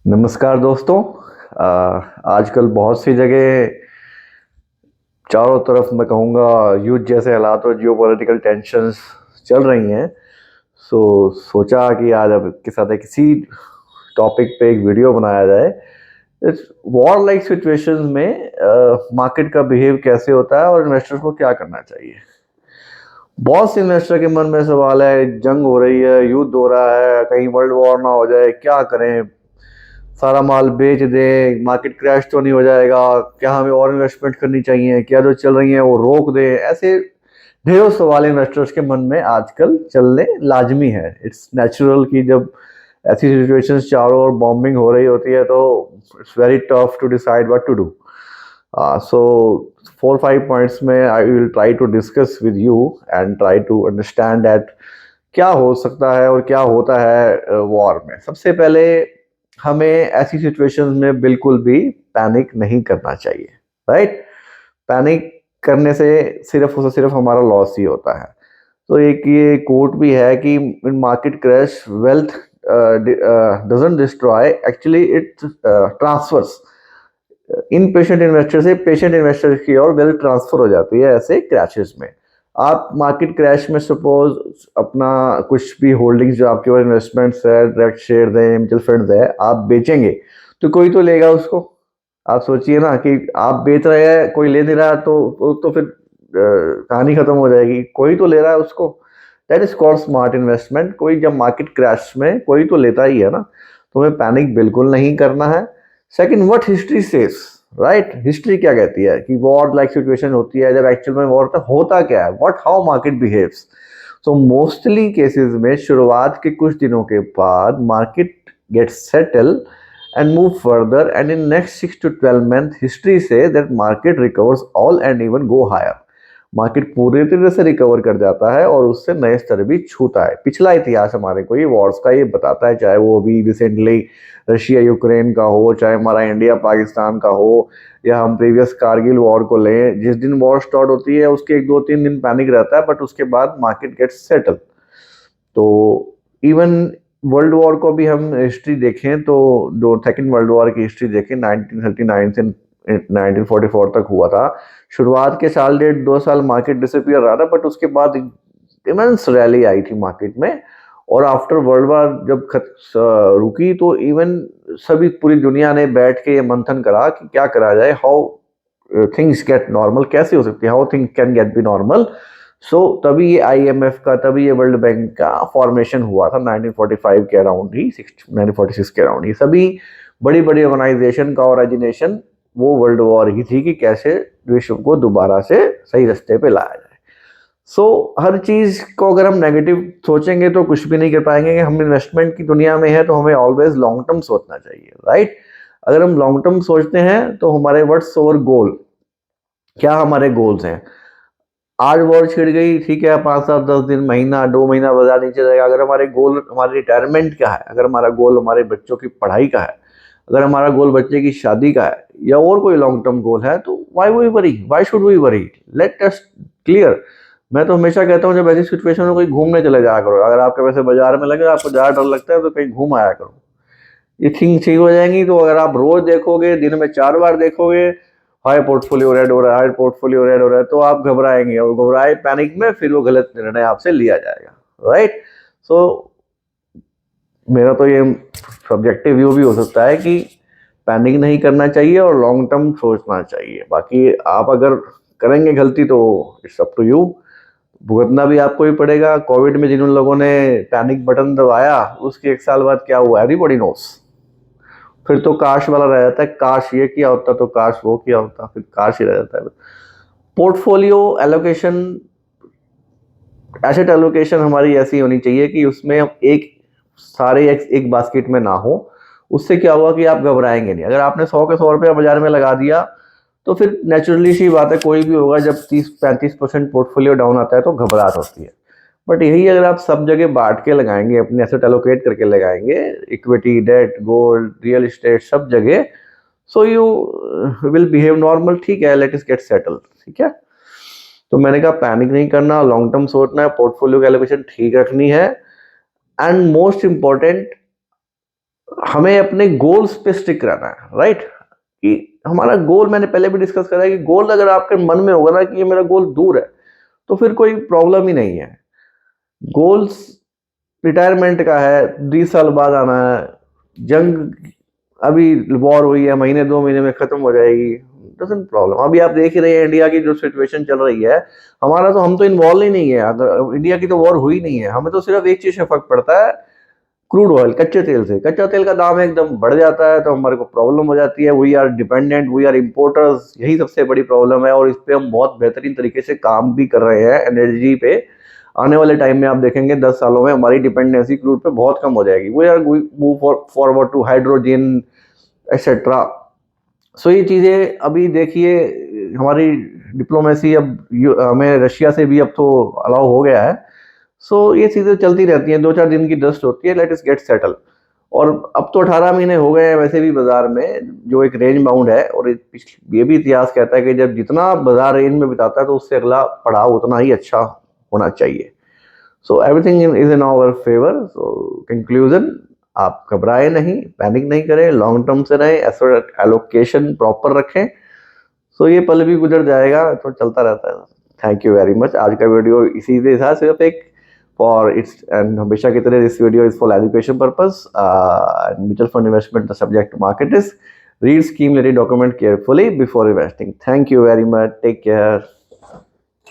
नमस्कार दोस्तों। आजकल बहुत सी जगह चारों तरफ मैं कहूँगा युद्ध जैसे हालात और जियोपॉलिटिकल टेंशंस चल रही हैं। सोचा कि आज अब के साथ एक किसी टॉपिक पे एक वीडियो बनाया जाए। इस वॉर लाइक सिचुएशंस में मार्केट का बिहेव कैसे होता है और इन्वेस्टर्स को क्या करना चाहिए। बहुत से इन्वेस्टर के मन में सवाल है, जंग हो रही है, युद्ध हो रहा है, कहीं वर्ल्ड वॉर ना हो जाए, क्या करें, सारा माल बेच दें, मार्केट क्रैश तो नहीं हो जाएगा, क्या हमें और इन्वेस्टमेंट करनी चाहिए, क्या जो चल रही है वो रोक दें। ऐसे ढेरों सवाल इन्वेस्टर्स के मन में आजकल चलने लाजमी है। इट्स नेचुरल कि जब ऐसी सिचुएशंस चारों ओर बॉम्बिंग हो रही होती है तो it's very tough to decide what to do. So 4-5 points में I will try to discuss with you and try to understand that क्या हो सकता है और क्या होता है वॉर में। सबसे पहले हमें ऐसी सिचुएशंस में बिल्कुल भी पैनिक नहीं करना चाहिए, राइट। पैनिक करने से सिर्फ और सिर्फ हमारा लॉस ही होता है। तो एक ये कोट भी है कि in market crash wealth doesn't destroy, actually it transfers. Impatient investor से पेशेंट इन्वेस्टर की ओर वेल्थ ट्रांसफर हो जाती है ऐसे क्रैशेस में। आप मार्केट क्रैश में सपोज अपना कुछ भी होल्डिंग्स जो आपके पास इन्वेस्टमेंट्स है, डायरेक्ट शेयर है, म्यूचुअल फंड्स है, आप बेचेंगे तो कोई तो लेगा उसको। आप सोचिए ना कि आप बेच रहे हैं, कोई ले नहीं रहा तो फिर कहानी खत्म हो जाएगी। कोई तो ले रहा है उसको। That is called smart investment. कोई जब मार्केट क्रैश में कोई तो लेता ही है ना। तो हमें पैनिक बिल्कुल नहीं करना है। Second, what history says, right. History क्या कहती है कि वॉर लाइक सिचुएशन होती है, जब एक्चुअल में वॉर होता क्या है, what how market behaves. So mostly cases में शुरुआत के कुछ दिनों के बाद market get settle and move further, and in next 6 to 12 months history says that market recovers all and even go higher. Market पूरी तरह से रिकवर कर जाता है और उससे नए स्तर भी छूता है। पिछला इतिहास हमारे को ये वॉर्स का ये बताता है, चाहे वो अभी रिसेंटली रशिया यूक्रेन का हो, चाहे हमारा इंडिया पाकिस्तान का हो, या हम प्रीवियस कारगिल वॉर को लें। जिस दिन वॉर स्टार्ट होती है उसके 1-2-3 दिन पैनिक रहता है, बट उसके बाद मार्केट गेट्स सेटल। तो इवन वर्ल्ड वॉर को भी हम हिस्ट्री देखें तो जो सेकेंड वर्ल्ड वॉर की हिस्ट्री देखें 1939 से 1944 तक हुआ था। शुरुआत के साल 1.5-2 साल मार्केट डिसअपियर रहा था, बट उसके बाद इमेंस रैली आई थी मार्केट में। और आफ्टर वर्ल्ड वॉर जब रुकी तो इवन सभी पूरी दुनिया ने बैठ के ये मंथन करा कि क्या करा जाए, हाउ थिंग्स गेट नॉर्मल, कैसे हो सकती है, how things can get B normal. तभी ये आईएमएफ का, तभी ये वर्ल्ड बैंक का फॉर्मेशन हुआ था 1945 के अराउंड ही, 1946 के अराउंड ही। सभी बड़ी बड़ी ऑर्गेनाइजेशन का ओरिजिनेशन वो वर्ल्ड वॉर ही थी कि कैसे विश्व को दोबारा से सही रास्ते पे लाया जाए। हर चीज को अगर हम नेगेटिव सोचेंगे तो कुछ भी नहीं कर पाएंगे। हम इन्वेस्टमेंट की दुनिया में है तो हमें ऑलवेज लॉन्ग टर्म सोचना चाहिए, राइट। अगर हम लॉन्ग टर्म सोचते हैं तो हमारे व्हाट्स ओवर गोल, क्या हमारे गोल्स हैं। आज वॉर छिड़ गई, ठीक है, 5-7-10 दिन, महीना 2 महीना बाजार नीचे जाएगा। अगर हमारे गोल, हमारे रिटायरमेंट का है, अगर हमारा गोल हमारे बच्चों की पढ़ाई का है, अगर हमारा गोल बच्चे की शादी का है, या और कोई लॉन्ग टर्म गोल है, तो why should we worry, let us clear. मैं तो हमेशा कहता हूँ जब ऐसी सिचुएशन में कोई घूमने चले जाया करो। अगर आपके पैसे बाजार में लगे, आपको ज़्यादा डर लगता है तो कहीं घूम आया करो, ये थिंग ठीक हो जाएंगी। तो अगर आप रोज देखोगे, दिन में 4 बार देखोगे, हाई पोर्टफोलियो रेड हो रहा है, हाई पोर्टफोलियो रेड हो रहा है, तो आप घबराएंगे, और घबराए पैनिक में फिर वो गलत निर्णय आपसे लिया जाएगा, राइट। सो मेरा तो ये सब्जेक्टिव व्यू भी हो सकता है कि पैनिक नहीं करना चाहिए और लॉन्ग टर्म सोचना चाहिए। बाकी आप अगर करेंगे गलती तो इट्स अप टू यू, भुगतना भी आपको ही पड़ेगा। कोविड में जिन लोगों ने पैनिक बटन दबाया, उसके 1 साल बाद क्या हुआ, एवरीबॉडी नोस। फिर तो काश वाला रह जाता है, काश ये किया होता तो काश वो किया होता, फिर काश ही रह जाता है। पोर्टफोलियो एलोकेशन, एसेट एलोकेशन हमारी ऐसी होनी चाहिए कि उसमें हम सारे एक बास्केट में ना हो। उससे क्या हुआ कि आप घबराएंगे नहीं। अगर आपने 100 के 100 रुपया बाजार में लगा दिया तो फिर नेचुरली सी बात है, कोई भी होगा, जब 30-35% पोर्टफोलियो डाउन आता है तो घबराहट होती है। बट यही अगर आप सब जगह बांट के लगाएंगे, अपने एसेट एलोकेट करके लगाएंगे, equity, debt, gold, real estate, सब जगह, so you will behave normal. ठीक है, लेट अस गेट सेटल, ठीक है। तो मैंने कहा पैनिक नहीं करना, लॉन्ग टर्म सोचना है, पोर्टफोलियो की एलोकेशन ठीक रखनी है, एंड मोस्ट इंपॉर्टेंट हमें अपने गोल्स पे स्टिक रहना है, राइट। कि हमारा गोल, मैंने पहले भी डिस्कस करा है कि गोल अगर आपके मन में होगा ना कि ये मेरा गोल दूर है, तो फिर कोई प्रॉब्लम ही नहीं है। गोल्स रिटायरमेंट का है, 20 साल बाद आना है, जंग अभी वॉर हुई है, महीने 2 महीने में खत्म हो जाएगी, डजंट प्रॉब्लम। अभी आप देख ही रहे हैं इंडिया की जो सिचुएशन चल रही है, हमारा तो, हम तो इन्वॉल्व ही नहीं है, अगर इंडिया की तो वॉर हुई नहीं है, हमें तो सिर्फ एक चीज से फर्क पड़ता है, क्रूड ऑयल, कच्चे तेल से। कच्चा तेल का दाम एकदम बढ़ जाता है तो हमारे को प्रॉब्लम हो जाती है, we are dependent, we are importers, यही सबसे बड़ी प्रॉब्लम है। और इस पे हम बहुत बेहतरीन तरीके से काम भी कर रहे हैं एनर्जी पे। आने वाले टाइम में आप देखेंगे 10 सालों में हमारी डिपेंडेंसी क्रूड पे बहुत कम हो जाएगी। We are move forward to hydrogen etcetera. So ये चीज़ें अभी देखिए, हमारी डिप्लोमेसी अब हमें रशिया से भी अब तो अलाउ हो गया है। सो ये चीज़ें चलती रहती हैं, 2-4 दिन की डस्ट होती है, लेट इस गेट सेटल। और अब तो 18 महीने हो गए हैं वैसे भी बाजार में, जो एक रेंज बाउंड है। और ये भी इतिहास कहता है कि जब जितना बाजार रेंज में बिताता है तो उससे अगला पड़ाव उतना ही अच्छा होना चाहिए। So everything is in our favour. So conclusion, आप घबराए नहीं, पैनिक नहीं करें, लॉन्ग टर्म से रहें, एसेट एलोकेशन प्रॉपर रखें। सो ये पल भी गुजर जाएगा, तो चलता रहता है। Thank you very much. आज का वीडियो इसी से था, सिर्फ एक फॉर इट्स, एंड हमेशा की तरह this video is for education purpose. Mutual fund investment the subject market is, read scheme related document carefully before investing. Thank you very much, take care.